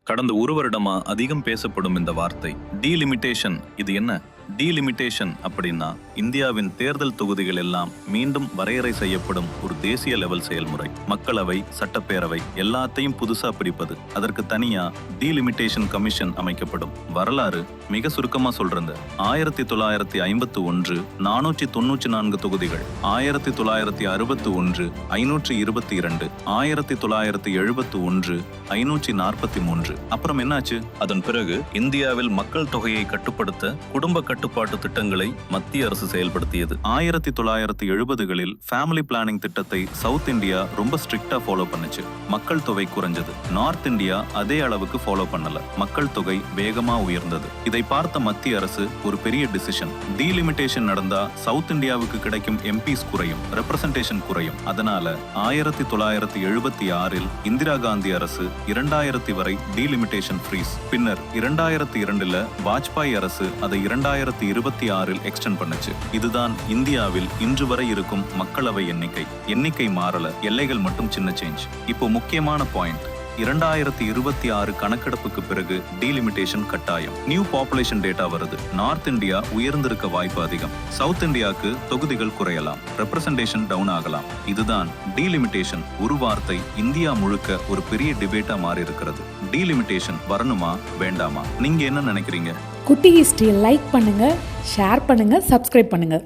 கடந்த ஒரு வருடமா அதிகம் பேசப்படும் இந்த வார்த்தை டீலிமிட்டேஷன். இது என்ன? டீலிமிட்டேஷன் அப்படின்னா இந்தியாவின் தேர்தல் தொகுதிகள் எல்லாம் மீண்டும் வரையறை செய்யப்படும் ஒரு தேசிய லெவல் செயல்முறை. மக்களவை, சட்டப்பேரவை எல்லாத்தையும் புதுசா பிரிப்பது. அதற்கு தனியா டீலிமிட்டேஷன் கமிஷன் அமைக்கப்படும். வரலாறு மிக சுருக்கமா சொல்றது, 1951 494 தொகுதிகள், 1961 522, 1971 543. அப்புறம் என்னாச்சு? அதன் பிறகு இந்தியாவில் மக்கள் தொகையை கட்டுப்படுத்த குடும்ப கட்டுப்பாட்டு திட்டங்களை மத்திய அரசு செயல்படுத்தியது. 1970களில் ஃபேமிலி பிளானிங் திட்டத்தை சவுத் இந்தியா ரொம்ப ஸ்ட்ரிக்டா ஃபாலோ பண்ணுச்சு. மக்கள் தொகை குறைஞ்சது. நார்த் இந்தியா அதே அளவுக்கு ஃபாலோ பண்ணல. மக்கள் தொகை வேகமா உயர்ந்தது. இதை பார்த்த மத்திய அரசு ஒரு பெரிய டிசிஷன். டீலிமிட்டேஷன் நடந்தா சவுத் இந்தியாவுக்கு கிடைக்கும் எம்பிஸ் குறையும், ரெப்ரசன்டேஷன் குறையும். அதனால 1976 இந்திரா காந்தி அரசு 2000 வரை டீலிமிட்டேஷன் ஃப்ரீஸ். பின்னர் 2002 வாஜ்பாய் அரசு அதை 2026 எக்ஸ்டெண்ட் பண்ணுச்சு. இதுதான் இந்தியாவில் இன்று வரை இருக்கும் மக்களவை எண்ணிக்கை மாறல, எல்லைகள் மட்டும் சின்ன சேஞ்ச். இப்போ முக்கியமான பாயிண்ட், 2026 கணக்கெடுப்புக்கு பிறகு டீலிமிட்டேஷன் கட்டாயம். நியூ பாப்புலேஷன் டேட்டா வருது. நார்த் இந்தியா உயர்ந்திருக்க வாய்ப்பு அதிகம். சவுத் இந்தியாவுக்கு தொகுதிகள் குறையலாம், ரெப்ரசன்டேஷன் டவுன் ஆகலாம். இதுதான் டீலிமிட்டேஷன். ஒரு வார்த்தை இந்தியா முழுக்க ஒரு பெரிய டிபேட்டா மாறி இருக்கிறது. டீலிமிட்டேஷன் வரணுமா வேண்டாமா? நீங்க என்ன நினைக்கிறீங்க? குட்டி ஹிஸ்டரியை லைக் பண்ணுங்க, ஷேர் பண்ணுங்க, சப்ஸ்கிரைப் பண்ணுங்க.